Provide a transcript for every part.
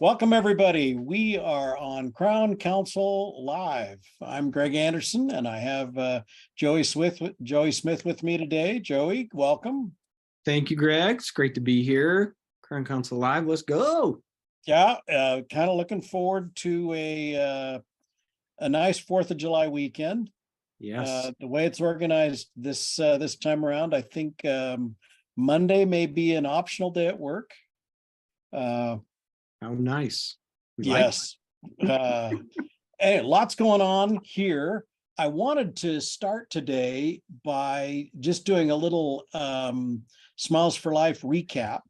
Welcome, everybody. We are on Crown Council Live. I'm Greg Anderson, and I have Joey Smith with me today. Joey, welcome. Thank you, Greg. It's great to be here. Crown Council Live. Let's go. Yeah, kind of looking forward to a nice 4th of July weekend. Yes. The way it's organized this time around, I think Monday may be an optional day at work. How nice. Yes. Hey, lots going on here. I wanted to start today by just doing a little Smiles for Life recap.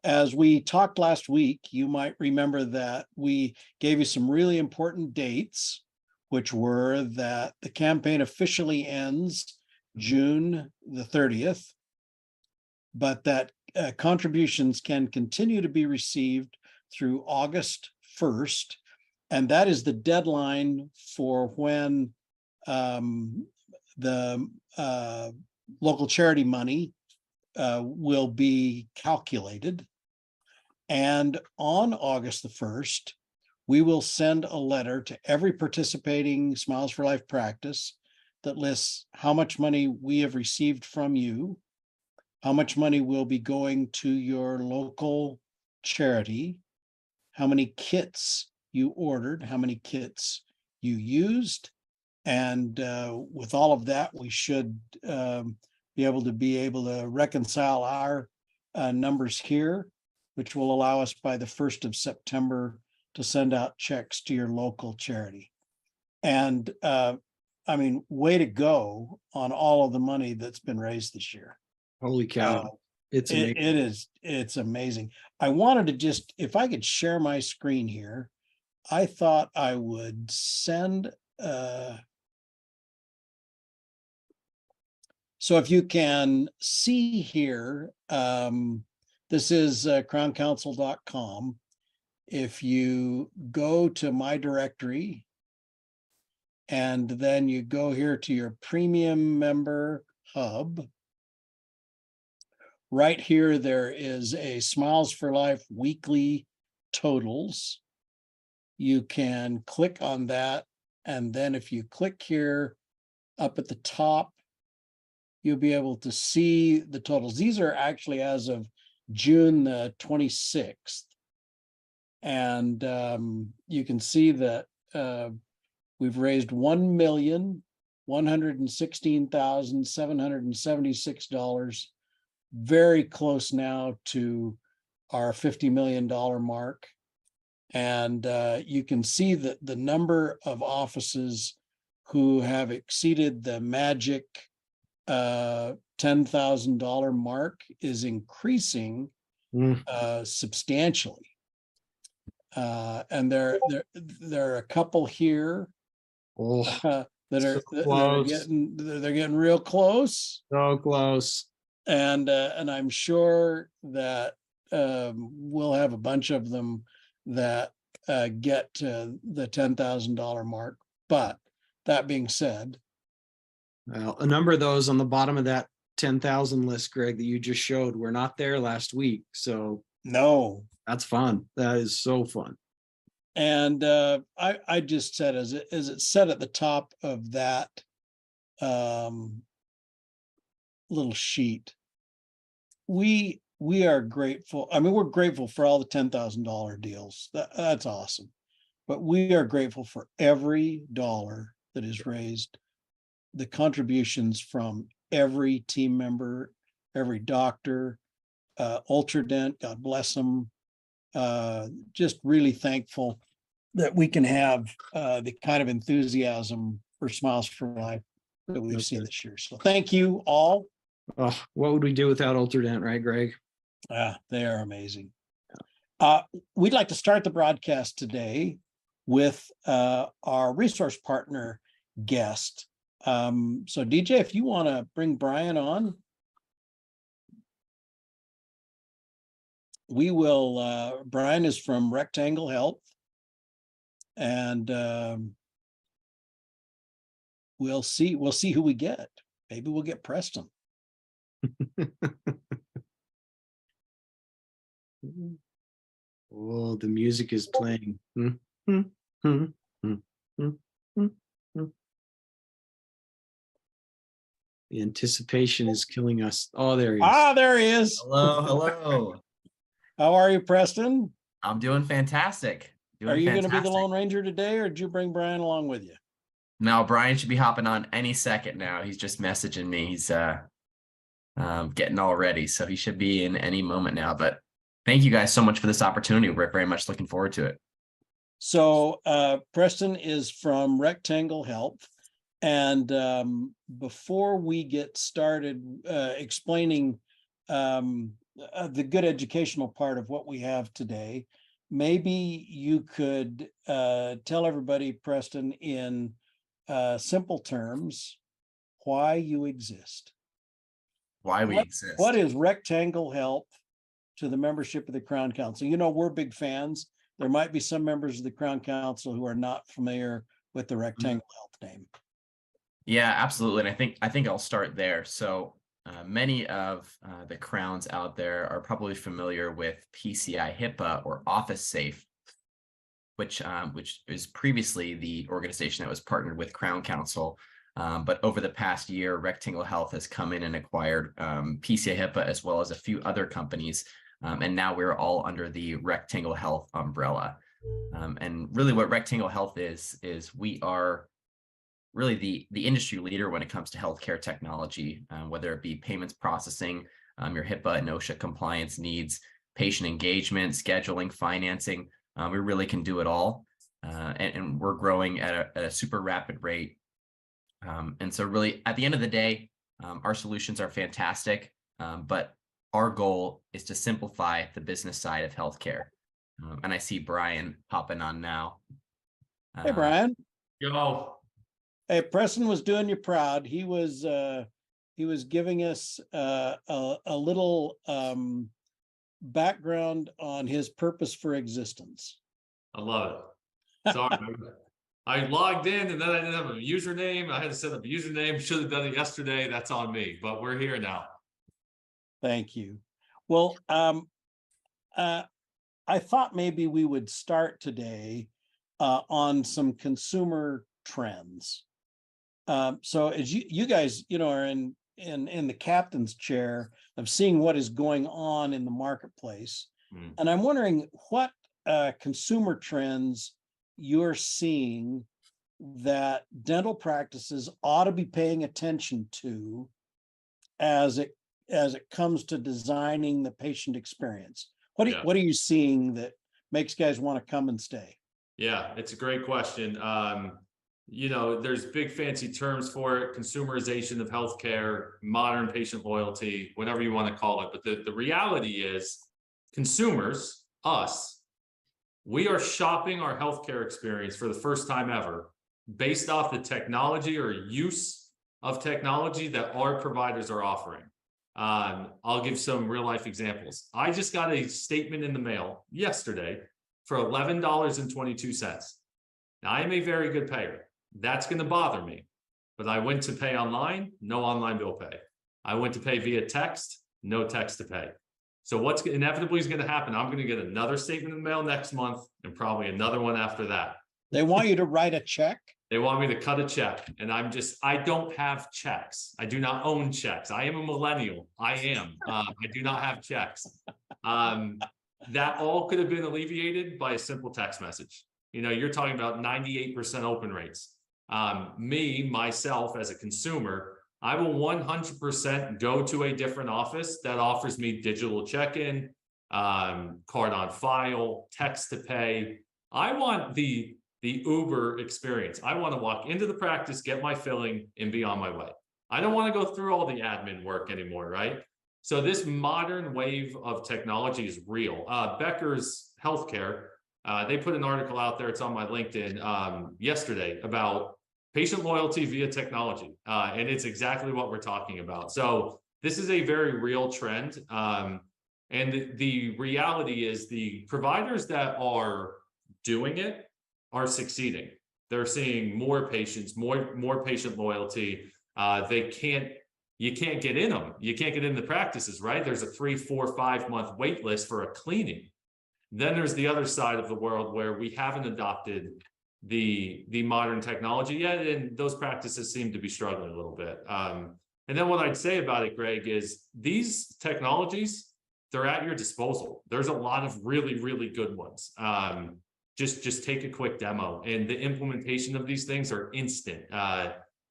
As we talked last week, you might remember that we gave you some really important dates, which were that the campaign officially ends June the 30th, but that contributions can continue to be received through August 1st. And that is the deadline for when the local charity money will be calculated. And on August the 1st, we will send a letter to every participating Smiles for Life practice that lists how much money we have received from you, how much money will be going to your local charity, how many kits you ordered, how many kits you used. And with all of that, we should be able to reconcile our numbers here, which will allow us by the 1st of September to send out checks to your local charity. And I mean, way to go on all of the money that's been raised this year. Holy cow. It's amazing. It's amazing. I wanted to just, if I could share my screen here, I thought I would send so if you can see here, this is crowncouncil.com. If you go to my directory and then you go here to your premium member hub, right here, there is a Smiles for Life weekly totals. You can click on that. And then if you click here up at the top, you'll be able to see the totals. These are actually as of June the 26th. And you can see that we've raised $1,116,776. Very close now to our $50 million mark. And you can see that the number of offices who have exceeded the magic $10,000 mark is increasing substantially. And there are a couple here that are getting real close. So close. And I'm sure that we'll have a bunch of them that get to the $10,000 mark. But that being said, well, a number of those on the bottom of that 10,000 list, Greg, that you just showed were not there last week. So no, that's fun. That is so fun. And I just said, as it said at the top of that little sheet, we are grateful. I mean, we're grateful for all the $10,000 deals. That's awesome. But we are grateful for every dollar that is raised, the contributions from every team member, every doctor, Ultradent, God bless them. Just really thankful that we can have the kind of enthusiasm for Smiles for Life that we've seen this year. So thank you all. Oh, what would we do without Ultradent, right, Greg? They are amazing. We'd like to start the broadcast today with our resource partner guest. So DJ, if you want to bring Brian on, we will. Brian is from Rectangle Health, and we'll see who we get. Maybe we'll get Preston. Oh, the music is playing. Hmm, hmm, hmm, hmm, hmm, hmm, hmm. The anticipation is killing us. Oh, there he is. Ah, there he is. Hello, hello. How are you, Preston? I'm doing fantastic. Are Doing you going to be the fantastic. Lone Ranger today, or did you bring Brian along with you? Now, Brian should be hopping on any second now. He's just messaging me. He's getting all ready, so he should be in any moment now. But thank you guys so much for this opportunity. We're very much looking forward to it. So Preston is from Rectangle Health. And before we get started explaining the good educational part of what we have today, maybe you could tell everybody, Preston, in simple terms, why you exist. Why we exist. What is Rectangle Health to the membership of the Crown Council? You know, we're big fans. There might be some members of the Crown Council who are not familiar with the Rectangle Health name. Yeah, absolutely. And I think I'll start there. So many of the crowns out there are probably familiar with PCI HIPAA or Office Safe, which is previously the organization that was partnered with Crown Council. But over the past year, Rectangle Health has come in and acquired PCI HIPAA as well as a few other companies. And now we're all under the Rectangle Health umbrella. And really what Rectangle Health is we are really the industry leader when it comes to healthcare technology, whether it be payments processing, your HIPAA and OSHA compliance needs, patient engagement, scheduling, financing. We really can do it all. And we're growing at a super rapid rate. And so really at the end of the day, our solutions are fantastic, but our goal is to simplify the business side of healthcare. And I see Brian hopping on now. Hey, Brian. Yo. Hey, Preston was doing you proud. He was giving us a little background on his purpose for existence. I love it. Sorry. I logged in and then I didn't have a username. I had to set up a username. Should have done it yesterday. That's on me, but we're here now. Thank you. Well, I thought maybe we would start today on some consumer trends. So as you guys, are in the captain's chair of seeing what is going on in the marketplace. And I'm wondering what consumer trends you're seeing that dental practices ought to be paying attention to as it comes to designing the patient experience. What are you seeing that makes guys want to come and stay? Yeah, it's a great question. There's big fancy terms for it: consumerization of healthcare, modern patient loyalty, whatever you want to call it. But the reality is consumers, us, we are shopping our healthcare experience for the first time ever based off the technology or use of technology that our providers are offering. I'll give some real life examples. I just got a statement in the mail yesterday for $11.22. Now, I am a very good payer. That's going to bother me. But I went to pay online, no online bill pay. I went to pay via text, no text to pay. So what's inevitably is going to happen? I'm going to get another statement in the mail next month and probably another one after that. They want you to write a check? They want me to cut a check. And I don't have checks. I do not own checks. I am a millennial. I do not have checks. That all could have been alleviated by a simple text message. You're talking about 98% open rates. Myself as a consumer, I will 100% go to a different office that offers me digital check-in, card on file, text to pay. I want the Uber experience. I want to walk into the practice, get my filling, and be on my way. I don't want to go through all the admin work anymore, right? So this modern wave of technology is real. Becker's Healthcare, they put an article out there, it's on my LinkedIn yesterday, about patient loyalty via technology. And it's exactly what we're talking about. So this is a very real trend. And the reality is the providers that are doing it are succeeding. They're seeing more patients, more patient loyalty. You can't get in them. You can't get in the practices, right? There's a 3, 4, 5 month wait list for a cleaning. Then there's the other side of the world where we haven't adopted the modern technology yet, and those practices seem to be struggling a little bit. And then what I'd say about it, Greg, is these technologies, they're at your disposal. There's a lot of really, really good ones. Just take a quick demo, and the implementation of these things are instant.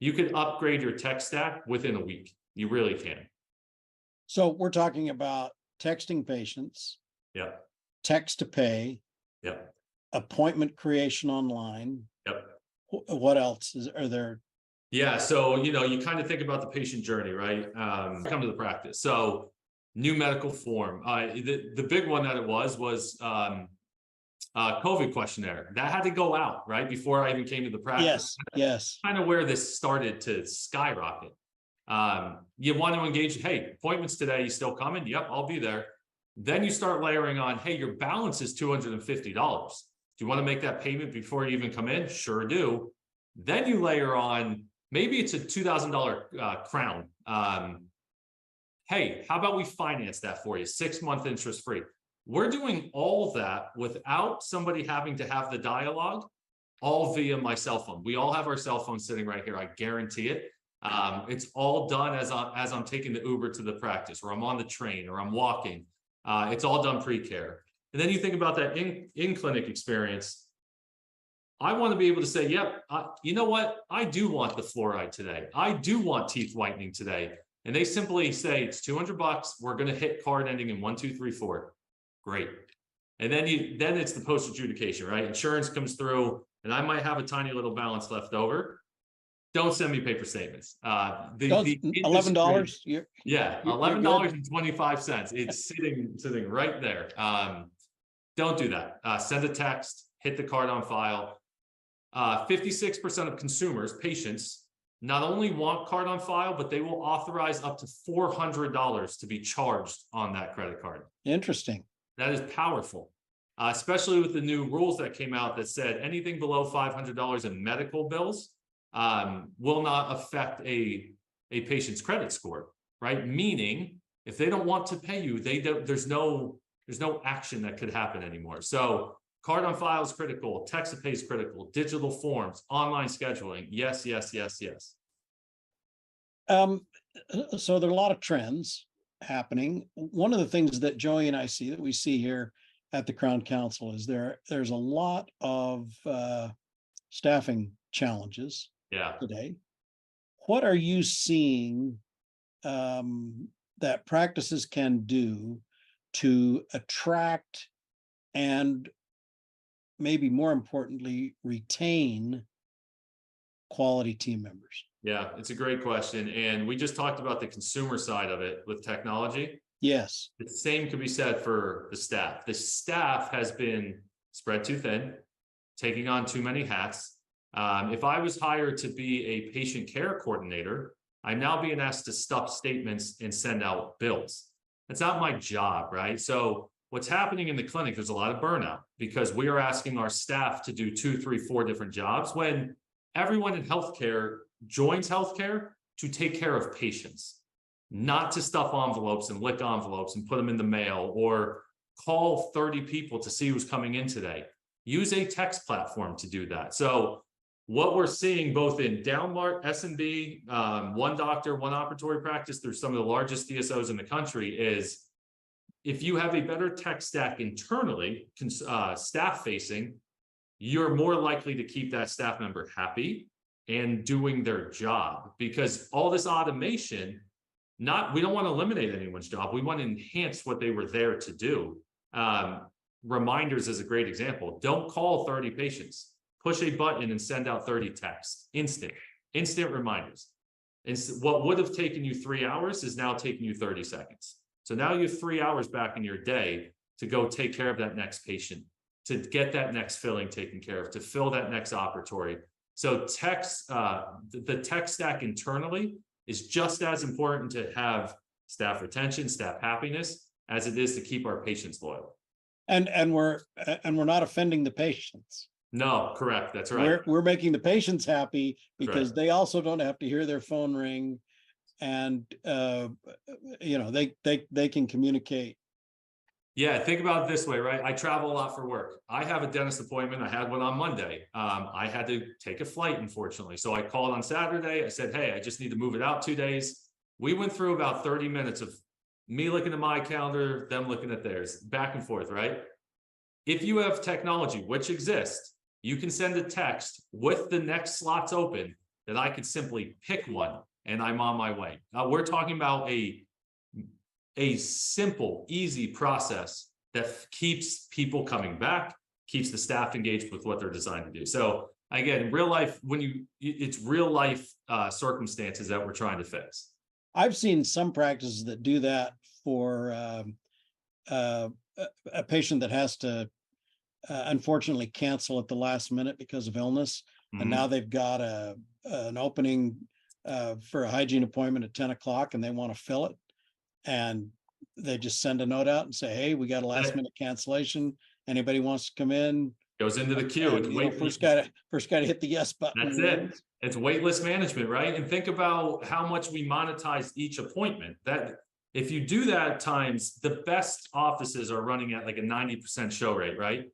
You could upgrade your tech stack within a week. You really can. So we're talking about texting patients, Yep. text to pay, Yep. appointment creation online. Yep. What else are there? Yeah. So, you kind of think about the patient journey, right? Come to the practice. So new medical form. The big one that it was COVID questionnaire that had to go out right before I even came to the practice. Yes. Kind of where this started to skyrocket. You want to engage, hey, appointments today, you still coming? Yep, I'll be there. Then you start layering on, hey, your balance is $250. Do you want to make that payment before you even come in? Sure do. Then you layer on, maybe it's a $2,000 crown. Hey, how about we finance that for you? 6-month interest free. We're doing all that without somebody having to have the dialogue, all via my cell phone. We all have our cell phones sitting right here. I guarantee it. It's all done as I'm taking the Uber to the practice, or I'm on the train, or I'm walking. It's all done pre-care. And then you think about that in-clinic experience. I want to be able to say, yep, you know what? I do want the fluoride today. I do want teeth whitening today. And they simply say, it's $200. We're going to hit card ending in 1234. Great. And then it's the post adjudication, right? Insurance comes through, and I might have a tiny little balance left over. Don't send me paper statements. $11. Yeah, $11.25. It's sitting right there. Don't do that. Send a text, hit the card on file. 56% of consumers, patients, not only want card on file, but they will authorize up to $400 to be charged on that credit card. Interesting. That is powerful, especially with the new rules that came out that said anything below $500 in medical bills will not affect a patient's credit score, right? Meaning, if they don't want to pay you, there's no action that could happen anymore. So card on file is critical, text to pay is critical, digital forms, online scheduling. Yes, yes, yes, yes. So there are a lot of trends happening. One of the things that Joey and I see that we see here at the Crown Council is there's a lot of staffing challenges today. What are you seeing that practices can do to attract and maybe more importantly, retain quality team members? Yeah, it's a great question. And we just talked about the consumer side of it with technology. Yes. The same could be said for the staff. The staff has been spread too thin, taking on too many hats. If I was hired to be a patient care coordinator, I'm now being asked to stuff statements and send out bills. That's not my job, right? So what's happening in the clinic, there's a lot of burnout because we are asking our staff to do 2, 3, 4 different jobs when everyone in healthcare joins healthcare to take care of patients, not to stuff envelopes and lick envelopes and put them in the mail or call 30 people to see who's coming in today. Use a text platform to do that. So what we're seeing both in Downmark, S&B, one doctor, one operatory practice through some of the largest DSOs in the country is if you have a better tech stack internally, staff facing, you're more likely to keep that staff member happy and doing their job, because all this automation, we don't want to eliminate anyone's job. We want to enhance what they were there to do. Reminders is a great example. Don't call 30 patients. Push a button and send out 30 texts. Instant reminders. And what would have taken you 3 hours is now taking you 30 seconds. So now you have 3 hours back in your day to go take care of that next patient, to get that next filling taken care of, to fill that next operatory. So the tech stack internally is just as important to have staff retention, staff happiness, as it is to keep our patients loyal. And we're not offending the patients. No, correct. That's right. We're making the patients happy because they also don't have to hear their phone ring, and they can communicate Yeah, think about it this way, right? I travel a lot for work. I have a dentist appointment. I had one on Monday. I had to take a flight, unfortunately. So I called on Saturday. I said, hey, I just need to move it out 2 days. We went through about 30 minutes of me looking at my calendar, them looking at theirs, back and forth, right? If you have technology, which exists, you can send a text with the next slots open that I could simply pick one and I'm on my way. We're talking about a simple, easy process that keeps people coming back, keeps the staff engaged with what they're designed to do. So again, real life, it's real life circumstances that we're trying to fix. I've seen some practices that do that for a patient that has to unfortunately cancel at the last minute because of illness. And Mhm. now they've got an opening for a hygiene appointment at 10 o'clock and they want to fill it. And they just send a note out and say, hey, we got a last minute cancellation. Anybody wants to come in? Goes into the queue. And, It's you know, wait, first got to hit the yes button. that's it. It's waitlist management, right? And think about how much we monetize each appointment. That if you do that times, the best offices are running at like a 90% show rate, right?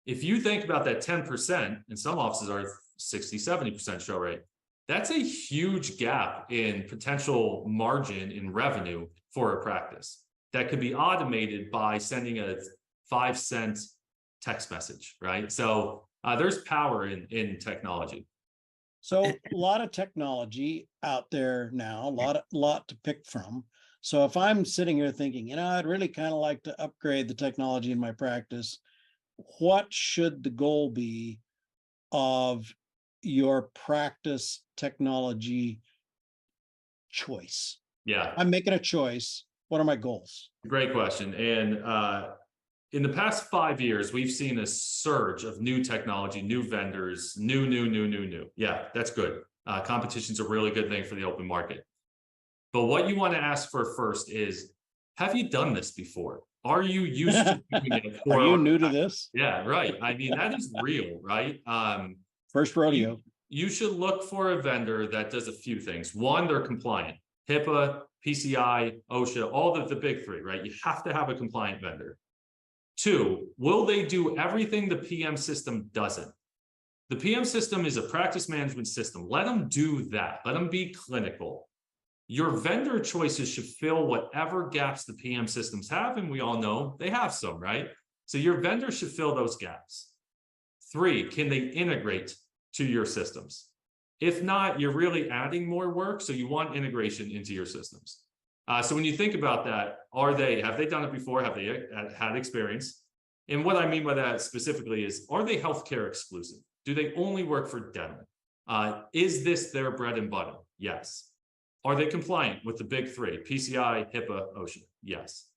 If you think about that 10%, and some offices are 60, 70% show rate, that's a huge gap in potential margin in revenue for a practice that could be automated by sending a 5-cent text message, right? So there's power in technology. So a lot of technology out there now, a lot to pick from. So if I'm sitting here thinking, you know, I'd really kind of like to upgrade the technology in my practice, what should the goal be of your practice technology choice? Yeah. I'm making a choice. What are my goals? Great question. And in the past 5 years, we've seen a surge of new technology, new vendors, new. Yeah, that's good. Competition's a really good thing for the open market. But what you want to ask for first is, have you done this before? Are you used to doing it? Are you new to this? Yeah, right. I mean, that is real, right? First rodeo. You should look for a vendor that does a few things. One, they're compliant. HIPAA, PCI, OSHA, all the big three, right? You have to have a compliant vendor. Two, will they do everything the PM system doesn't? The PM system is a practice management system. Let them do that. Let them be clinical. Your vendor choices should fill whatever gaps the PM systems have, and we all know they have some, right? So your vendor should fill those gaps. Three, can they integrate to your systems? If not, you're really adding more work, so you want integration into your systems. So when you think about that, have they done it before? Have they had experience? And what I mean by that specifically is, are they healthcare exclusive? Do they only work for dental? Is this their bread and butter? Yes. Are they compliant with the big three, PCI, HIPAA, OSHA? Yes.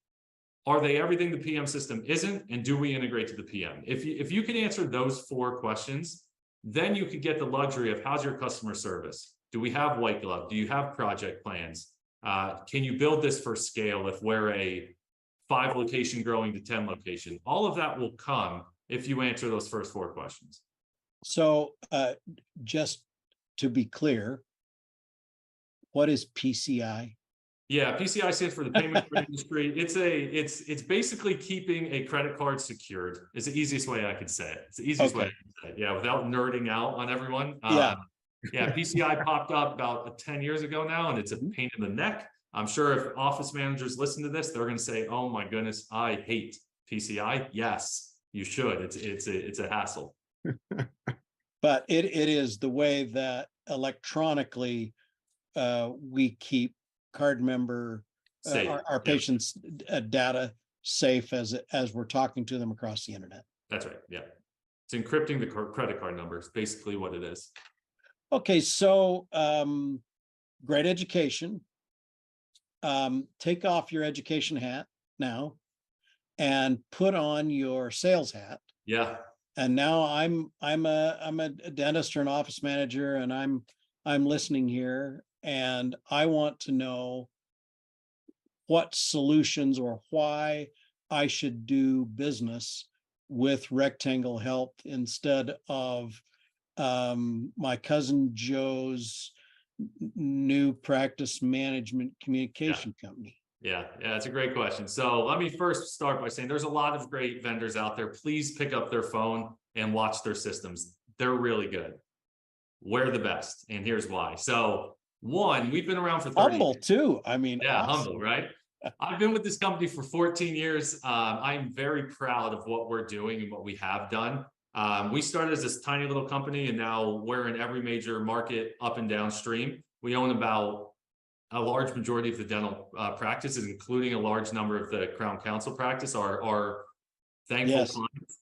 Are they everything the PM system isn't? And do we integrate to the PM? If you can answer those 4 questions, then you could get the luxury of, how's your customer service? Do we have white glove? Do you have project plans? Can you build this for scale if we're a 5 location growing to 10 location? All of that will come if you answer those first 4 questions. So just to be clear, what is PCI? Yeah, PCI stands for the payment card industry. It's basically keeping a credit card secured. It's the easiest way I could say it. It's the easiest way I can say it. Yeah, without nerding out on everyone. Yeah. Yeah, PCI popped up about 10 years ago now, and it's a pain in the neck. I'm sure if office managers listen to this, they're going to say, "Oh my goodness, I hate PCI." Yes, you should. It's a hassle. But it is the way that electronically we keep card member Safe. our Yeah, patients' data safe as we're talking to them across the internet. that's right. Yeah, it's encrypting the credit card numbers. Basically, what it is. Okay, so great education. Take off your education hat now and put on your sales hat. Yeah. And now I'm a dentist or an office manager, and I'm listening here, and I want to know what solutions or why I should do business with Rectangle Health instead of my cousin Joe's new practice management communication company. Yeah, it's a great question. So let me first start by saying there's a lot of great vendors out there. Please pick up their phone and watch their systems. They're really good. We're the best, and here's why. So one, we've been around for 30 Humble years. too. I mean, Yeah, awesome. humble, right? I've been with this company for 14 years. I'm very proud of what we're doing and what we have done. We started as this tiny little company, and now we're in every major market up and downstream. We own about a large majority of the dental practices, including a large number of the Crown Council practice, are thankful Yes. clients.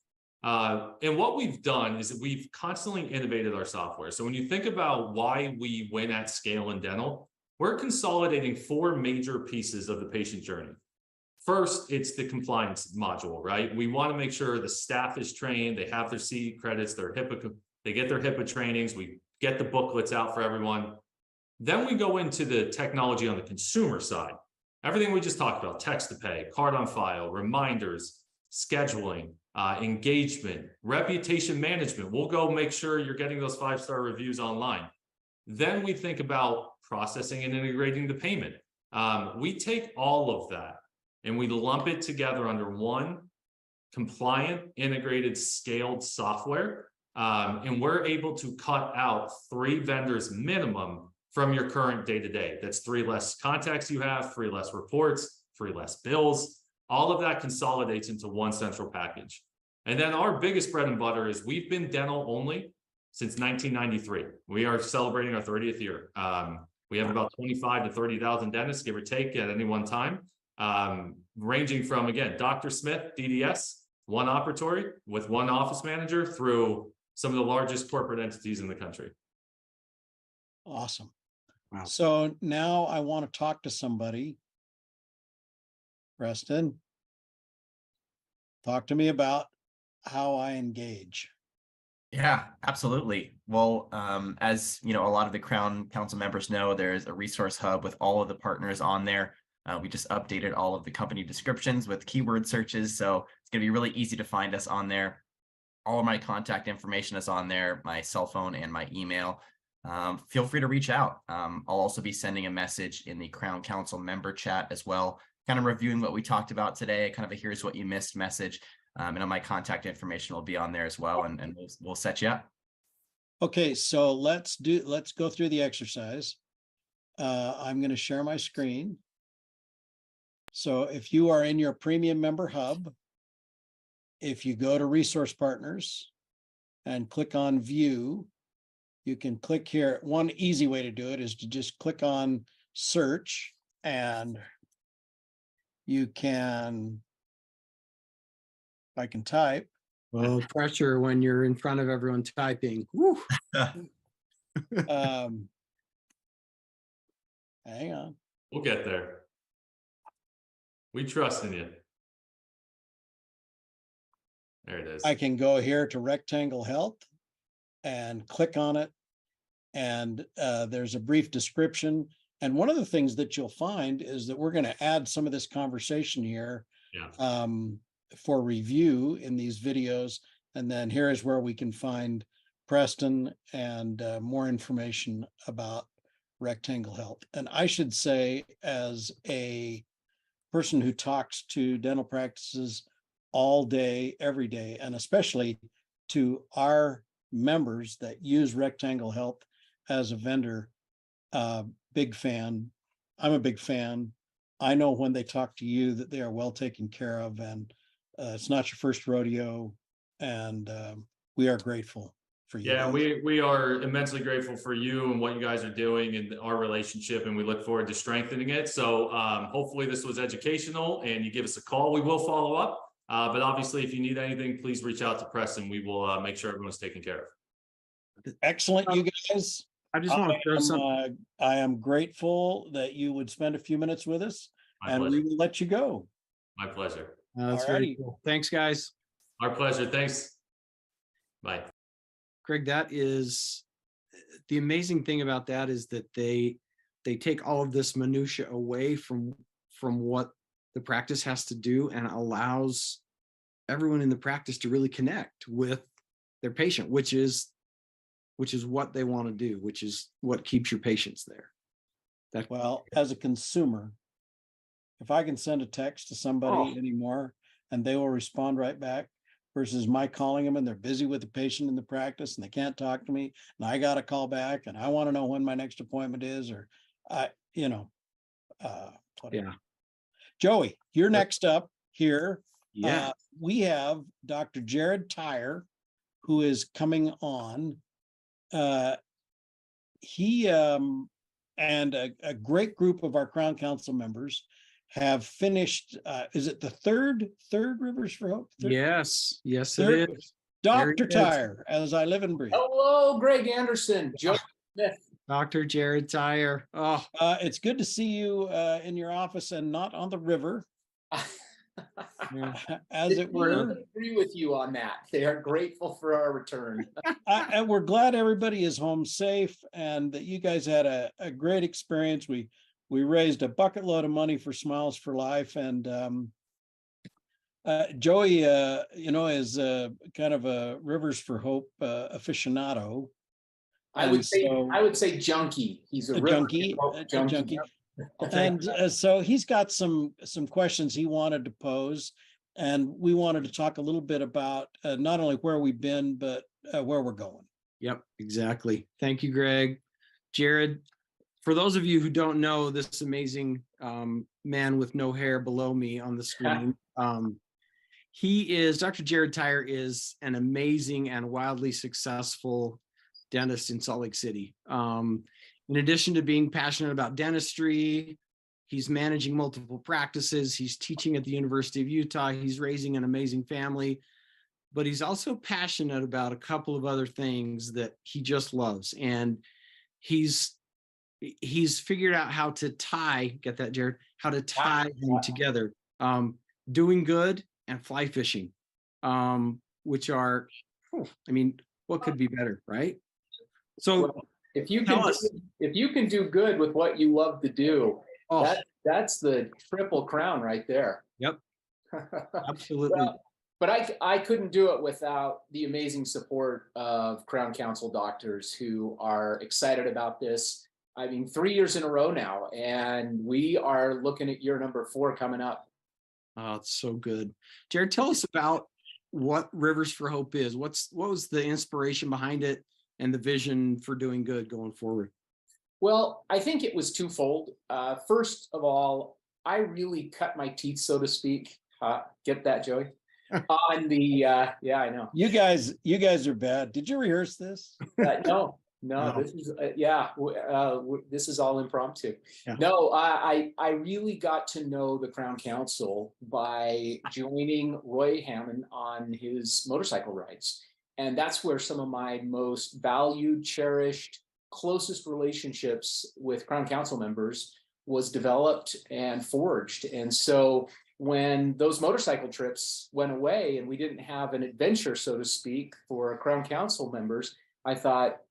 And what we've done is we've constantly innovated our software. So when you think about why we win at scale in dental, we're consolidating 4 major pieces of the patient journey. First, it's the compliance module, right? We want to make sure the staff is trained, they have their CE credits, their HIPAA, they get their HIPAA trainings, we get the booklets out for everyone. Then we go into the technology on the consumer side. Everything we just talked about, text to pay, card on file, reminders, scheduling, engagement, reputation management. We'll go make sure you're getting those 5-star reviews online. Then we think about processing and integrating the payment. We take all of that and we lump it together under one compliant, integrated, scaled software. And we're able to cut out 3 vendors minimum from your current day-to-day. That's 3 less contacts you have, 3 less reports, 3 less bills. All of that consolidates into one central package. And then our biggest bread and butter is we've been dental only since 1993. We are celebrating our 30th year. We have about 25 to 30,000 dentists, give or take, at any one time, ranging from, again, Dr. Smith, DDS, one operatory with one office manager, through some of the largest corporate entities in the country. Awesome. Wow. So now I want to talk to somebody. Preston, talk to me about how I engage. Yeah, absolutely. Well, as you know, a lot of the Crown Council members know, there's a resource hub with all of the partners on there. We just updated all of the company descriptions with keyword searches, so it's going to be really easy to find us on there. All of my contact information is on there, my cell phone and my email. Feel free to reach out. I'll also be sending a message in the Crown Council member chat as well, kind of reviewing what we talked about today, kind of a here's what you missed message. And all my contact information will be on there as well, and we'll set you up. Okay, so let's go through the exercise. I'm going to share my screen. So if you are in your premium member hub, if you go to resource partners and click on view, you can click here. One easy way to do it is to just click on search, and you can, I can type. Well, pressure when you're in front of everyone typing. Woo. Hang on. We'll get there. We trust in you. There it is. I can go here to Rectangle Health and click on it. And there's a brief description. And one of the things that you'll find is that we're going to add some of this conversation here for review in these videos. And then here is where we can find Preston and more information about Rectangle Health. And I should say, as a person who talks to dental practices all day, every day, and especially to our members that use Rectangle Health as a vendor, big fan. I'm a big fan. I know when they talk to you that they are well taken care of, and it's not your first rodeo, and we are grateful for you. Yeah, we are immensely grateful for you and what you guys are doing and our relationship, and we look forward to strengthening it. So hopefully this was educational and you give us a call. We will follow up. But obviously, if you need anything, please reach out to Preston. We will make sure everyone's taken care of. Excellent, you guys. I just want to throw some. I am grateful that you would spend a few minutes with us, My and pleasure. we will let you go. My pleasure. That's very Alrighty. cool. Thanks, guys. Our pleasure. Thanks. Bye. Greg, that is the amazing thing about that is that they take all of this minutia away from what the practice has to do and allows everyone in the practice to really connect with their patient, which is what they want to do, which is what keeps your patients there. Well, as a consumer, if I can send a text to somebody Oh. anymore and they will respond right back versus my calling them and they're busy with the patient in the practice and they can't talk to me and I got to call back and I want to know when my next appointment is or whatever. Yeah. Joey, you're next up here. Yeah. We have Dr. Jared Tyre, who is coming on. He and a great group of our Crown Council members have finished, is it the third Rivers for Hope? Yes. Yes, There- it is. Dr. There it is. Tyre, as I live and breathe. Hello, Greg Anderson, Joe Smith. Dr. Jared Tyre. Oh, It's good to see you in your office and not on the river, as it were. I agree with you on that. They are grateful for our return. And we're glad everybody is home safe and that you guys had a great experience. We raised a bucket load of money for Smiles for Life, and Joey, is kind of a Rivers for Hope aficionado. I would And so- say junkie. He's A junkie, a junkie. And so he's got some questions he wanted to pose, and we wanted to talk a little bit about not only where we've been, but where we're going. yep, exactly. Thank you, Greg. Jared, for those of you who don't know this amazing man with no hair below me on the screen, Dr. Jared Tyre is an amazing and wildly successful dentist in Salt Lake City. In addition to being passionate about dentistry, he's managing multiple practices. He's teaching at the University of Utah. He's raising an amazing family, but he's also passionate about a couple of other things that he just loves. And he's figured out how to get that, Jared, how to tie them together. Doing good and fly fishing, which are, what could be better, right? So Well, if you tell can, us. if you can do good with what you love to do, Oh, that's the triple crown right there. Yep. absolutely. Well, but I couldn't do it without the amazing support of Crown Council doctors who are excited about this. 3 years in a row now, and we are looking at year number 4 coming up. Oh, it's so good. Jared, tell us about what Rivers for Hope is. What was the inspiration behind it and the vision for doing good going forward? Well, I think it was twofold. First of all, I really cut my teeth, so to speak. Get that, Joey? On the yeah, I know. You guys are bad. Did you rehearse this? No, No. this is this is all impromptu. Yeah. No, I really got to know the Crown Council by joining Roy Hammond on his motorcycle rides. And that's where some of my most valued, cherished, closest relationships with Crown Council members was developed and forged. And so when those motorcycle trips went away and we didn't have an adventure, so to speak, for Crown Council members, I thought,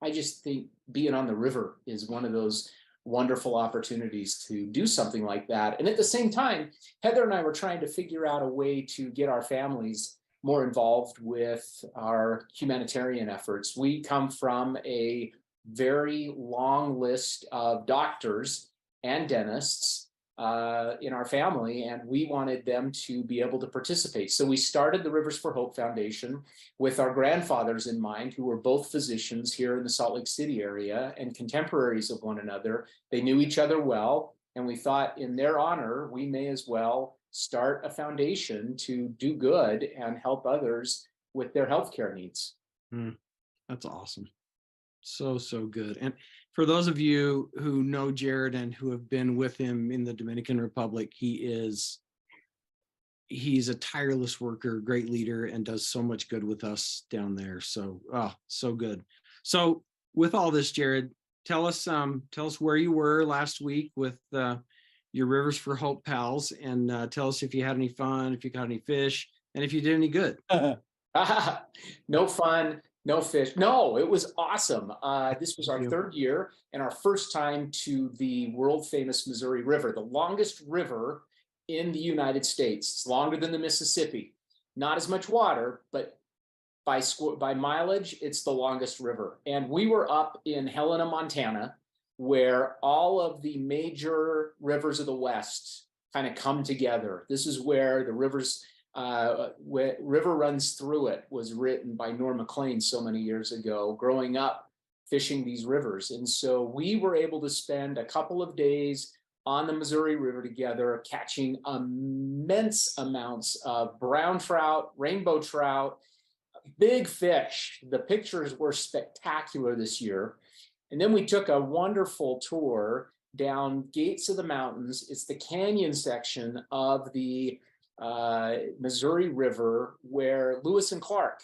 I just think being on the river is one of those wonderful opportunities to do something like that. And at the same time, Heather and I were trying to figure out a way to get our families more involved with our humanitarian efforts. We come from a very long list of doctors and dentists in our family, and we wanted them to be able to participate. So we started the Rivers for Hope Foundation with our grandfathers in mind, who were both physicians here in the Salt Lake City area and contemporaries of one another. They knew each other well, and we thought in their honor, we may as well start a foundation to do good and help others with their healthcare needs. That's awesome. So good. And for those of you who know Jared and who have been with him in the Dominican Republic, he's a tireless worker, great leader, and does so much good with us down there. So, so good. So with all this, Jared, tell us where you were last week with your Rivers for Hope pals, and tell us if you had any fun, if you got any fish, and if you did any good. No fun, no fish. No, it was awesome. This was our Thank you. 3rd year and our first time to the world famous Missouri River, the longest river in the United States. It's longer than the Mississippi. Not as much water, but by mileage, it's the longest river. And we were up in Helena, Montana, where all of the major rivers of the West kind of come together. This is where the River Runs Through It was written by Norm Maclean so many years ago, growing up fishing these rivers. And so we were able to spend a couple of days on the Missouri River together, catching immense amounts of brown trout, rainbow trout, big fish. The pictures were spectacular this year. And then we took a wonderful tour down Gates of the Mountains. It's the canyon section of the Missouri River where Lewis and Clark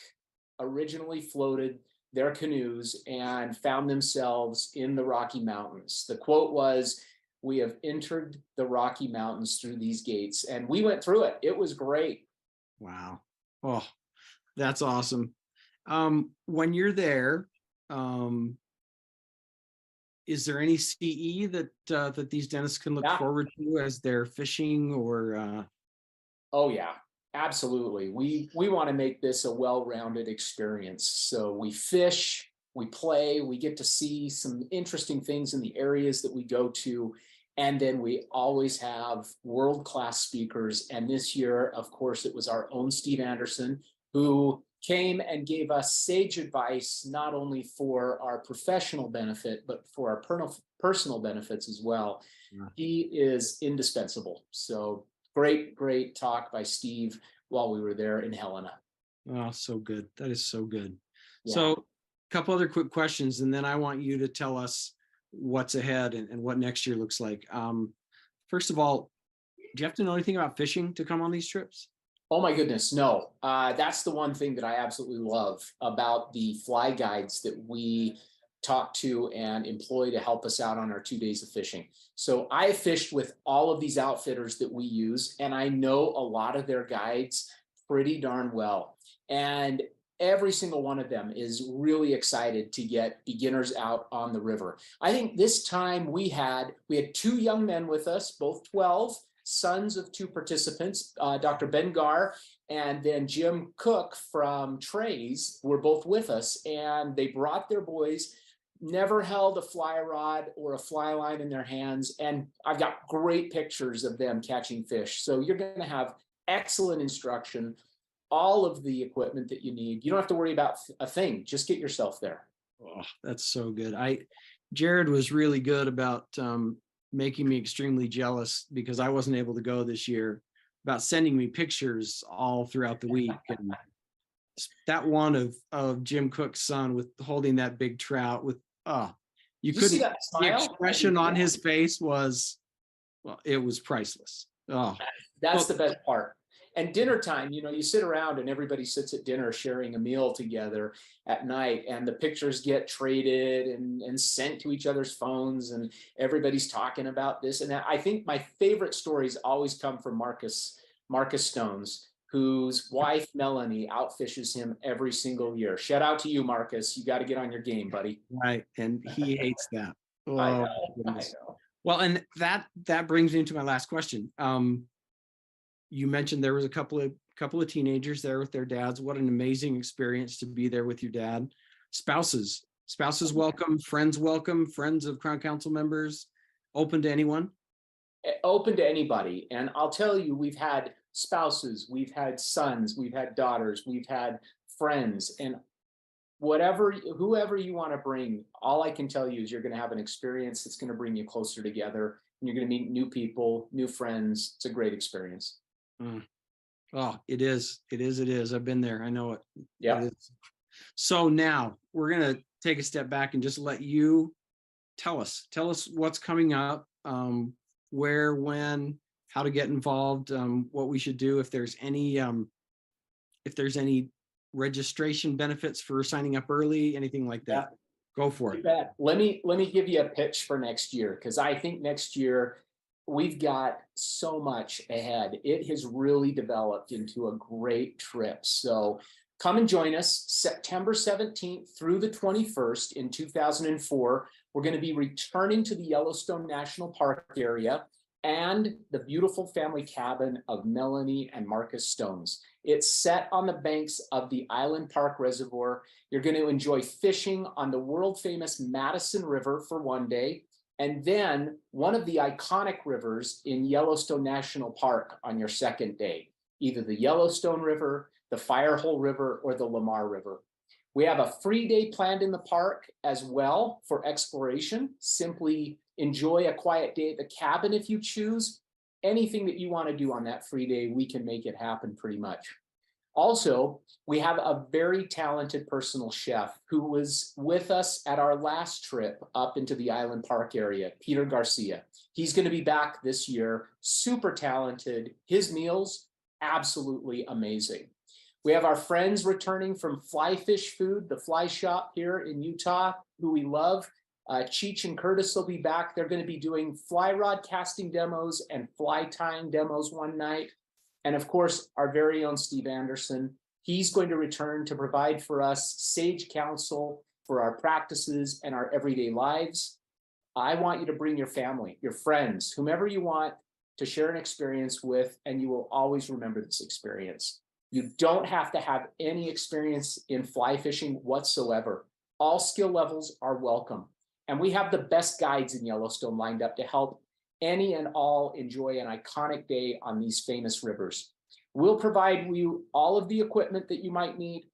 originally floated their canoes and found themselves in the Rocky Mountains. The quote was, "We have entered the Rocky Mountains through these gates." And we went through it. It was great. Wow. Oh, that's awesome. When you're there, is there any CE that these dentists can look Yeah. forward to as they're fishing or? Oh yeah, absolutely. We want to make this a well-rounded experience. So we fish, we play, we get to see some interesting things in the areas that we go to. And then we always have world-class speakers. And this year, of course, it was our own Steve Anderson, who came and gave us sage advice, not only for our professional benefit, but for our personal benefits as well. Yeah. He is indispensable. So great talk by Steve while we were there in Helena. Oh, so good. That is so good. Yeah. So a couple other quick questions, and then I want you to tell us what's ahead and what next year looks like. First of all, do you have to know anything about fishing to come on these trips? Oh my goodness, no. That's the one thing that I absolutely love about the fly guides that we talk to and employ to help us out on our 2 days of fishing. So I fished with all of these outfitters that we use, and I know a lot of their guides pretty darn well. And every single one of them is really excited to get beginners out on the river. I think this time we had 2 young men with us, both 12, sons of 2 participants, Dr. Ben Gar and then Jim Cook from Trays were both with us, and they brought their boys, never held a fly rod or a fly line in their hands. And I've got great pictures of them catching fish. So you're going to have excellent instruction, all of the equipment that you need. You don't have to worry about a thing. Just get yourself there. Oh, that's so good. Jared was really good about making me extremely jealous because I wasn't able to go this year, about sending me pictures all throughout the week. And that one of Jim Cook's son with holding that big trout with, you Did you see couldn't, that the smile? expression on his face was, well, it was priceless. Oh, That's the best part. And dinner time, you sit around and everybody sits at dinner sharing a meal together at night, and the pictures get traded and sent to each other's phones, and everybody's talking about this and that. I think my favorite stories always come from Marcus Stones, whose wife Melanie outfishes him every single year. Shout out to you, Marcus. You got to get on your game, buddy. right. And he hates that. Oh, I my know. goodness. Well, and that brings me to my last question. You mentioned there was a couple of teenagers there with their dads. What an amazing experience to be there with your dad. Spouses welcome, friends of Crown Council members, open to anyone. Open to anybody. And I'll tell you, we've had spouses, we've had sons, we've had daughters, we've had friends, and whoever you want to bring. All I can tell you is you're going to have an experience that's going to bring you closer together, and you're going to meet new people, new friends. It's a great experience. Oh, it is. I've been there. I know it. Yeah. It is. So now we're going to take a step back and just let you tell us what's coming up, where, when, how to get involved, what we should do, if there's any registration benefits for signing up early, anything like that. Go for it. Let me give you a pitch for next year, because I think next year we've got so much ahead. It has really developed into a great trip. So come and join us September 17th through the 21st in 2004. We're going to be returning to the Yellowstone National Park area and the beautiful family cabin of Melanie and Marcus Stones. It's set on the banks of the Island Park Reservoir. You're going to enjoy fishing on the world famous Madison River for one day, And then one of the iconic rivers in Yellowstone National Park on your second day, either the Yellowstone River, the Firehole River, or the Lamar River. We have a free day planned in the park as well for exploration. Simply enjoy a quiet day at the cabin if you choose. Anything that you want to do on that free day, we can make it happen pretty much. Also, we have a very talented personal chef who was with us at our last trip up into the Island Park area, Peter Garcia. He's going to be back this year, super talented. His meals, absolutely amazing. We have our friends returning from Fly Fish Food, the fly shop here in Utah, who we love. Cheech and Curtis will be back. They're going to be doing fly rod casting demos and fly tying demos one night. And of course, our very own Steve Anderson. He's going to return to provide for us sage counsel for our practices and our everyday lives. I want you to bring your family, your friends, whomever you want to share an experience with, and you will always remember this experience. You don't have to have any experience in fly fishing whatsoever. All skill levels are welcome. And we have the best guides in Yellowstone lined up to help any and all enjoy an iconic day on these famous rivers. We'll provide you all of the equipment that you might need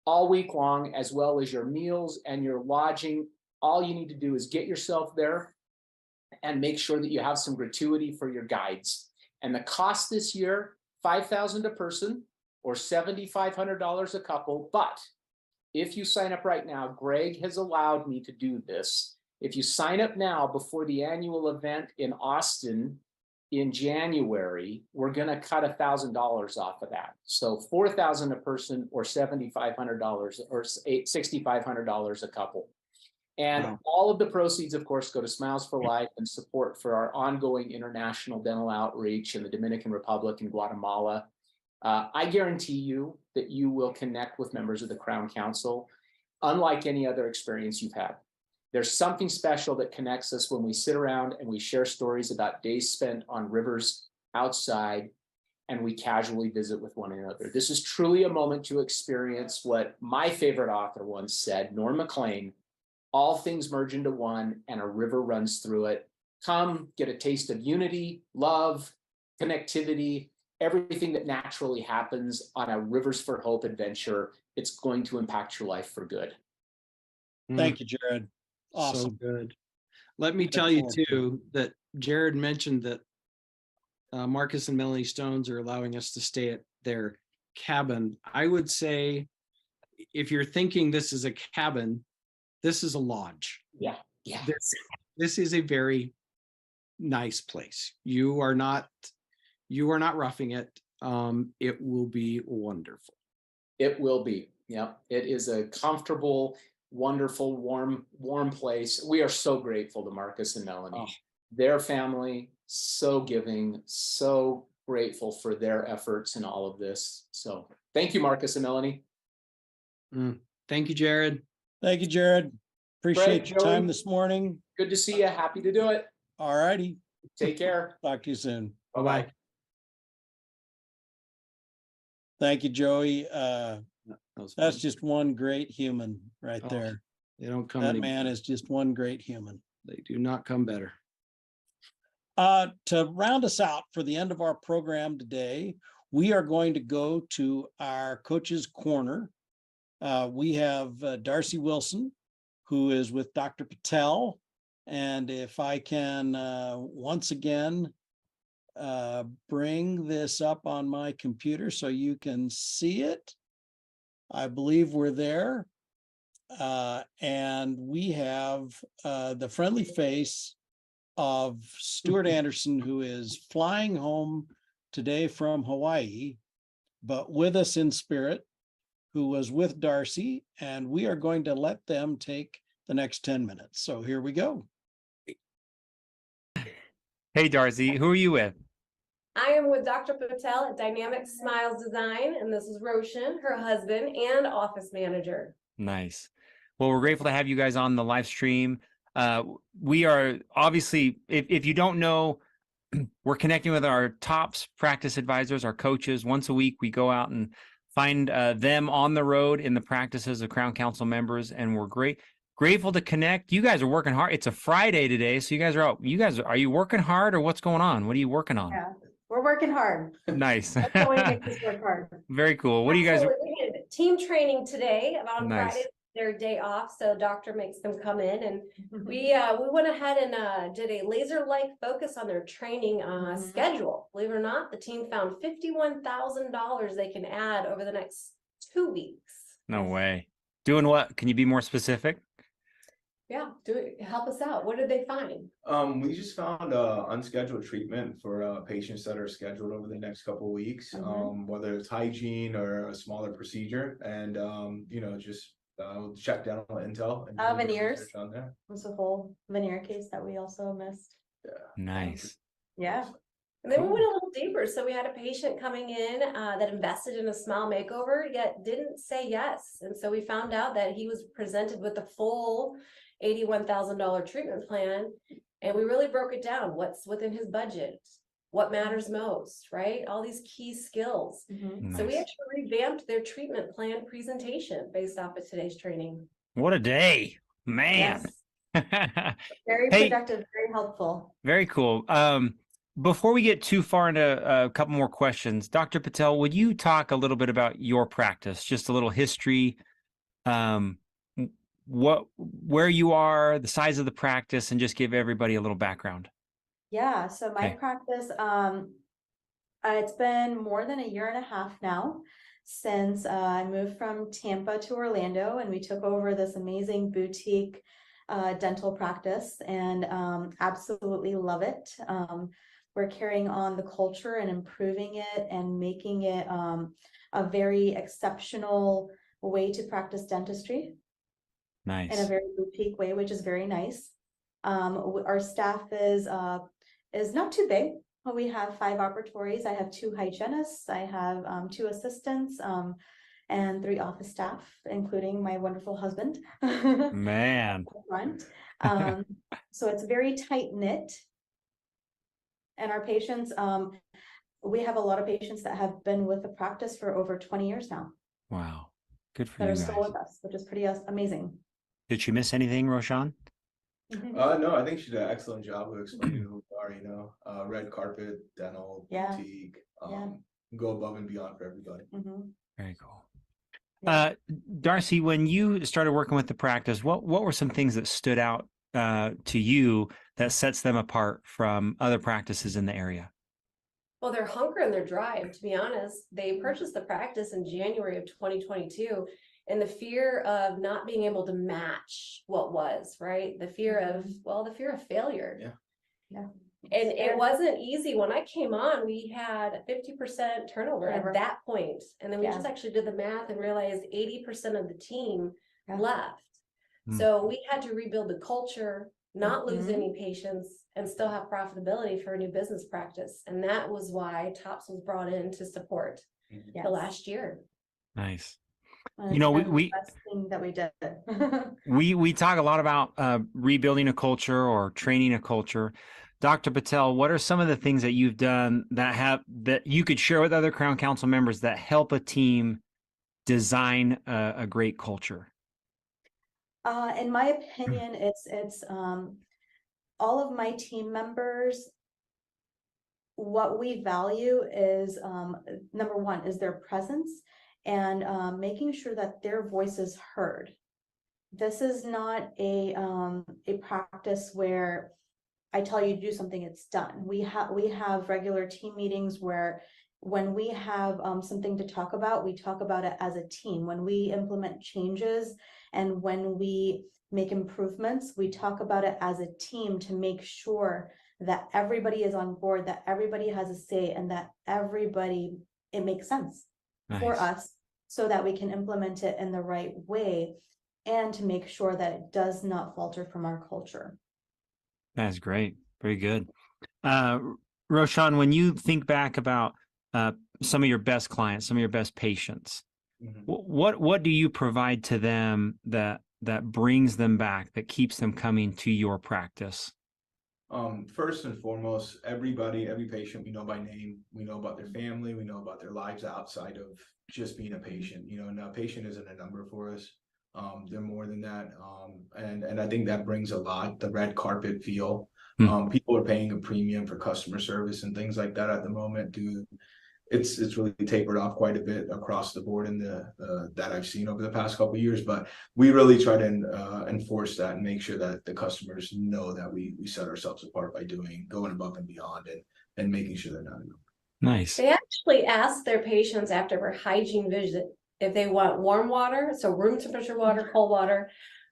all week long, as well as your meals and your lodging. All you need to do is get yourself there and make sure that you have some gratuity for your guides. And the cost this year, $5,000 a person or $7,500 a couple. But if you sign up right now, Greg has allowed me to do this. If you sign up now before the annual event in Austin in January, we're going to cut $1,000 off of that. So $4,000 a person or $7,500 or $6,500 a couple. And Wow. all of the proceeds, of course, go to Smiles for Life and support for our ongoing international dental outreach in the Dominican Republic and Guatemala. I guarantee you that you will connect with members of the Crown Council, unlike any other experience you've had. There's something special that connects us when we sit around and we share stories about days spent on rivers outside and we casually visit with one another. This is truly a moment to experience what my favorite author once said, Norm Maclean, all things merge into one and a river runs through it. Come get a taste of unity, love, connectivity, everything that naturally happens on a Rivers for Hope adventure. It's going to impact your life for good. Thank you, Jared. So Awesome. good. Let me tell you Excellent. too, that Jared mentioned that Marcus and Melanie Stones are allowing us to stay at their cabin. I would say, if you're thinking this is a cabin, this is a lodge. Yeah. This is a very nice place. You are not roughing it. It will be wonderful. It will be. Yeah. It is a comfortable, wonderful, warm place. We are so grateful to Marcus and Melanie. Oh. Their family, so giving, so grateful for their efforts in all of this. So thank you, Marcus and Melanie. Thank you, Jared. Thank you, Jared. Appreciate your Joey. time this morning. Good to see you. Happy to do it. All righty. Take care. Talk to you soon. Bye-bye. Thank you, Joey. That was That's fun. just one great human right Oh, there. They don't come. That any- man is just one great human. They do not come better. To round us out for the end of our program today, we are going to go to our Coach's Corner. We have Darcy Wilson, who is with Dr. Patel. And if I can once again bring this up on my computer so you can see it. I believe we're there. And we have the friendly face of Stuart Anderson, who is flying home today from Hawaii, but with us in spirit, who was with Darcy, and we are going to let them take the next 10 minutes. So here we go. Hey, Darcy, who are you with? I am with Dr. Patel at Dynamic Smiles Design, and this is Roshan, her husband and office manager. Nice. Well, we're grateful to have you guys on the live stream. We are obviously, if you don't know, we're connecting with our TOPS practice advisors, our coaches. Once a week, we go out and find them on the road in the practices of Crown Council members, and we're Grateful to connect. You guys are working hard. It's a Friday today, so you guys are out. Are you working hard or what's going on? What are you working on? Yeah, we're working hard. Nice. That's how we make this work hard. Very cool. What do you guys? Absolutely. We had team training today on Nice. Friday, their day off, so doctor makes them come in, and we went ahead and did a laser-like focus on their training schedule. Believe it or not, the team found $51,000 they can add over the next 2 weeks. No way. Doing what? Can you be more specific? Yeah, help us out. What did they find? We just found unscheduled treatment for patients that are scheduled over the next couple of weeks, whether it's hygiene or a smaller procedure, and just check dental intel and do a bit of Veneers. research on there. There's a whole veneer case that we also missed. Nice. Yeah. And then we went a little deeper. So we had a patient coming in that invested in a smile makeover, yet didn't say yes. And so we found out that he was presented with a full $81,000 treatment plan. And we really broke it down. What's within his budget? What matters most, right? All these key skills. So we Nice. actually revamped their treatment plan presentation based off of today's training. What a day, man. Very Hey. productive, very helpful. Very cool. Before we get too far into a couple more questions, Dr. Patel, would you talk a little bit about your practice, just a little history, where you are, the size of the practice, and just give everybody a little background? Yeah, so my Okay. practice, it's been more than a year and a half now since I moved from Tampa to Orlando, and we took over this amazing boutique dental practice, and absolutely love it. We're carrying on the culture and improving it and making it a very exceptional way to practice dentistry in a Nice. very boutique way, which is very nice. Our staff is not too big. We have 5 operatories. I have 2 hygienists. I have 2 assistants and 3 office staff, including my wonderful husband. Man. Front. So it's very tight knit. And our patients, we have a lot of patients that have been with the practice for over 20 years now Wow. Good for that you are still guys. with us, which is pretty amazing. Did she miss anything, Roshan? No, I think she did an excellent job of explaining who we are, red carpet, dental, Yeah. boutique, Yeah. go above and beyond for everybody. Very cool. Yeah. Darcy, when you started working with the practice, what were some things that stood out to you that sets them apart from other practices in the area? Well, their hunger and their drive, to be honest, they purchased the practice in January of 2022. And the fear of not being able to match what was, right? The fear of, the fear of failure. Yeah. And it wasn't easy. When I came on, we had 50% turnover Turnover. at that point. And then we Yeah. just actually did the math and realized 80% of the team Yeah. left. Hmm. So we had to rebuild the culture, not lose Mhm. any patients, and still have profitability for a new business practice. And that was why TOPS was brought in to support Yes. the last year. Nice. And You know, it's been we- the best thing that we did. We talk a lot about rebuilding a culture or training a culture. Dr. Patel, what are some of the things that you've done that you could share with other Crown Council members that help a team design a great culture? In my opinion, it's all of my team members. What we value is number one is their presence and making sure that their voice is heard. This is not a practice where I tell you to do something, it's done. We have regular team meetings where when we have something to talk about, we talk about it as a team. When we implement changes and when we make improvements, we talk about it as a team to make sure that everybody is on board, that everybody has a say, and that it makes sense for Nice. us so that we can implement it in the right way and to make sure that it does not falter from our culture. That's great. Very good. Roshan, when you think back about some of your best clients, some of your best patients, Mhm. what do you provide to them that brings them back, that keeps them coming to your practice? First and foremost, every patient we know by name, we know about their family, we know about their lives outside of just being a patient, and a patient isn't a number for us. They're more than that. And I think that brings a lot, the red carpet feel. Hmm. People are paying a premium for customer service and things like that at the moment. It's really tapered off quite a bit across the board in that I've seen over the past couple of years. But we really try to enforce that and make sure that the customers know that we set ourselves apart by going above and beyond and making sure they're not. Nice. They actually ask their patients after their hygiene visit if they want warm water, so room temperature water, cold water,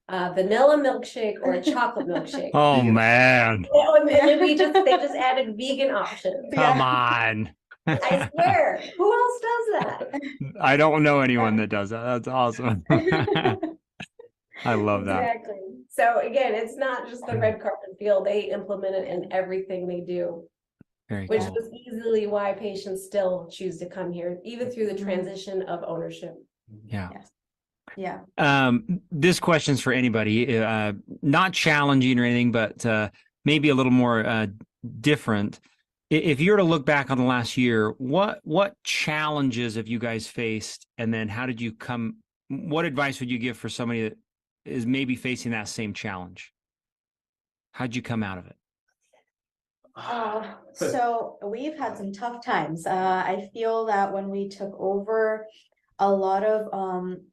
vanilla milkshake, or a chocolate milkshake. Oh man, And they just added vegan options. come on. I swear, who else does that? I don't know anyone that does that. That's awesome. I love that. Exactly. So again, it's not just the red carpet feel, they implement it in everything they do, Very which cool. was easily why patients still choose to come here, even through the transition of ownership. Yeah. Yeah. This question's for anybody, not challenging or anything, but maybe a little more different. If you were to look back on the last year, what challenges have you guys faced? And then how did you what advice would you give for somebody that is maybe facing that same challenge? How'd you come out of it? So we've had some tough times. I feel that when we took over, a lot of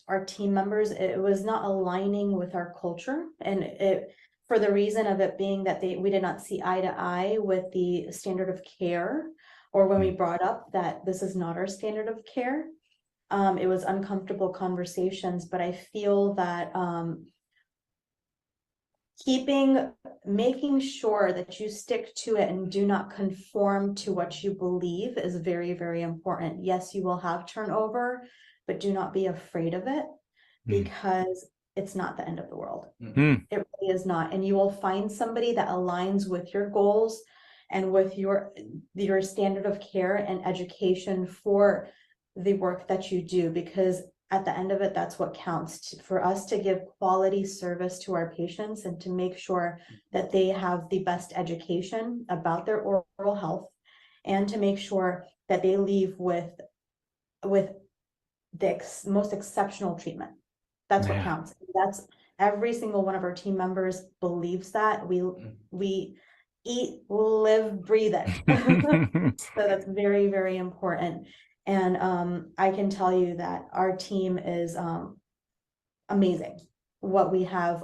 our team members, it was not aligning with our culture, and it for the reason of it being that we did not see eye to eye with the standard of care, or when we brought up that this is not our standard of care. It was uncomfortable conversations, but I feel that making sure that you stick to it and do not conform to what you believe is very, very important. Yes, you will have turnover, but do not be afraid of it, because it's not the end of the world. It really is not. And you will find somebody that aligns with your goals and with your standard of care and education for the work that you do, because at the end of it, that's what counts for us to give quality service to our patients and to make sure that they have the best education about their oral health, and to make sure that they leave with the most exceptional treatment. That's what counts. That's every single one of our team members believes that. We eat, live, breathe it. So that's very, very important. And I can tell you that our team is amazing. What we have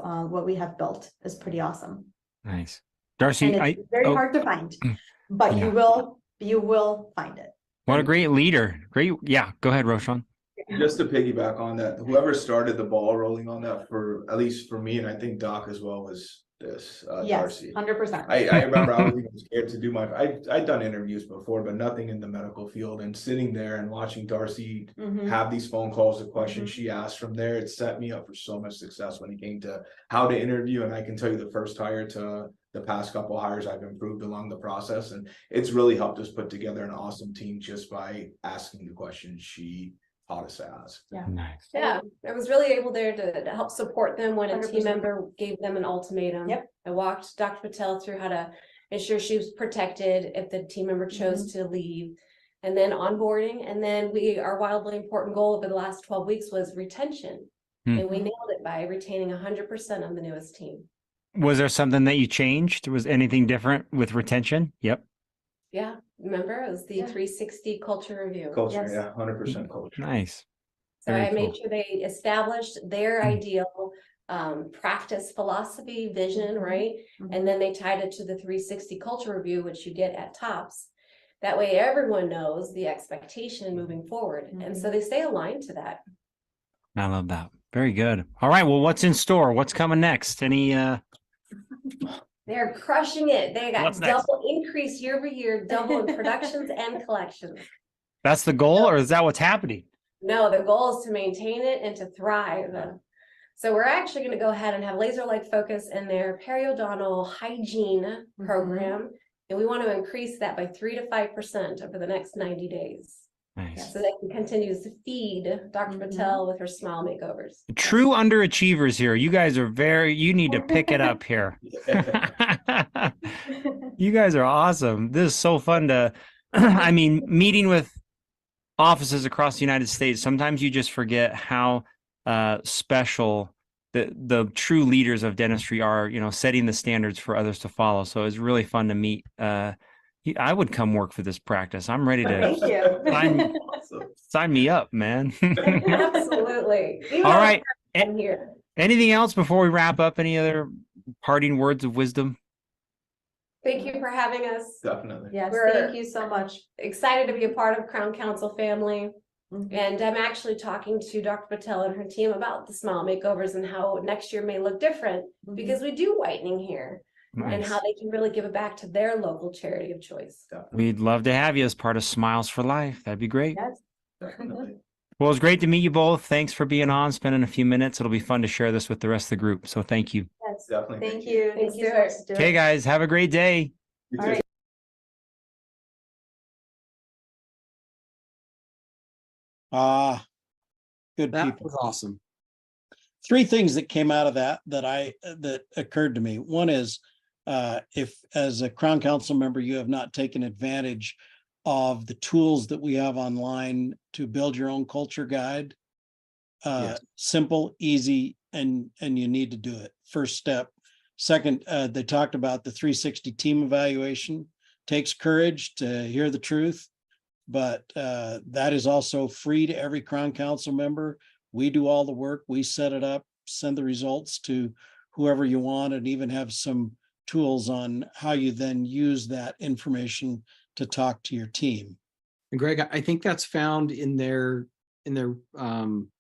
built is pretty awesome. Nice. Darcy, and it's very hard to find, but you will find it. What a great leader. Great. Yeah, go ahead, Roshan. Just to piggyback on that, whoever started the ball rolling on that, for at least for me, and I think Doc as well, was Yes, Darcy. 100%. I remember I was even scared to do I'd done interviews before, but nothing in the medical field, and sitting there and watching Darcy have these phone calls, the questions she asked from there, it set me up for so much success when it came to how to interview. And I can tell you, the first hire to the past couple hires, I've improved along the process, and it's really helped us put together an awesome team just by asking the questions she taught us to ask. Yeah. Nice. Yeah, I was really able there to help support them when a 100%. team member gave them an ultimatum. Yep. I walked Dr. Patel through how to ensure she was protected if the team member chose to leave, and then onboarding. And then our wildly important goal over the last 12 weeks was retention. And we nailed it by retaining 100% of the newest team. Was there something that you changed? Was anything different with retention? Yep. Yeah, remember it was the 360 culture review. Culture, Yes. yeah, 100% culture. Nice. So Very I made cool. sure they established their ideal practice philosophy, vision, right? And then they tied it to the 360 culture review, which you get at TOPS. That way everyone knows the expectation moving forward. And so they stay aligned to that. I love that. Very good. All right. Well, what's in store? What's coming next? Any They're crushing it. They got What's next? double increase year over year, double in productions and collections. that's the goal, or is that what's happening? No, the goal is to maintain it and to thrive. So we're actually going to go ahead and have laser-like focus in their periodontal hygiene program. And we want to increase that by 3 to 5% over the next 90 days. Nice. So they can continue to feed Dr. Patel with her smile makeovers. True underachievers here. You guys are you need to pick it up here. You guys are awesome. This is so fun to, I mean, meeting with offices across the United States, sometimes you just forget how special the true leaders of dentistry are, setting the standards for others to follow. So it's really fun to meet. I would come work for this practice. I'm ready to Thank you. sign me up, man. Absolutely. All right. I'm here. Anything else before we wrap up? Any other parting words of wisdom? Thank you for having us. Definitely. Yes, We're- thank you so much. Excited to be a part of Crown Council family. Mhm. And I'm actually talking to Dr. Patel and her team about the smile makeovers and how next year may look different Mhm. because we do whitening here and Nice. how they can really give it back to their local charity of choice. We'd love to have you as part of Smiles for Life. That'd be great. Yes. Definitely. Well, it's great to meet you both. Thanks for being on, spending a few minutes. It'll be fun to share this with the rest of the group. So thank you. Yes. Definitely. Thank you. Thanks, Thank you so much, Stuart. Stuart. Okay, guys, have a great day. You All too. right. Good That people. was awesome. Three things that came out of that occurred to me. One is, if as a Crown Council member, you have not taken advantage of the tools that we have online to build your own culture guide. Yes. Simple, easy, and you need to do it. First step. Second, they talked about the 360 team evaluation. Takes courage to hear the truth, but that is also free to every Crown Council member. We do all the work. We set it up, send the results to whoever you want, and even have some tools on how you then use that information to talk to your team. And Greg, I think that's found in their premium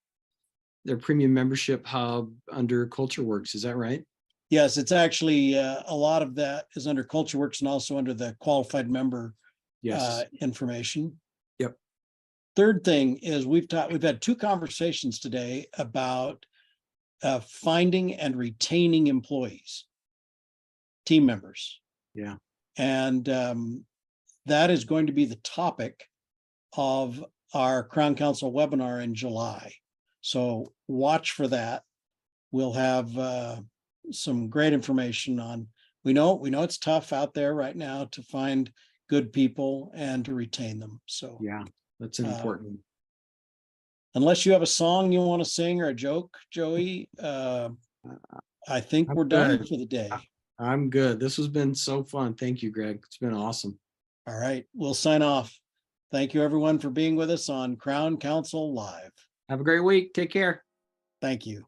membership hub under CultureWorks. Is that right? Yes, it's actually a lot of that is under CultureWorks and also under the qualified member Yes. information. Yep. Third thing is we've had two conversations today about finding and retaining employees, team members. Yeah. And that is going to be the topic of our Crown Council webinar in July. So watch for that. We'll have some great information on, we know it's tough out there right now to find good people and to retain them. So Yeah, that's important. unless you have a song you want to sing or a joke, Joey, I think I'm we're done good. for the day. I'm good. This has been so fun. Thank you, Greg. It's been awesome. All right, we'll sign off. Thank you, everyone, for being with us on Crown Council Live. Have a great week. Take care. Thank you.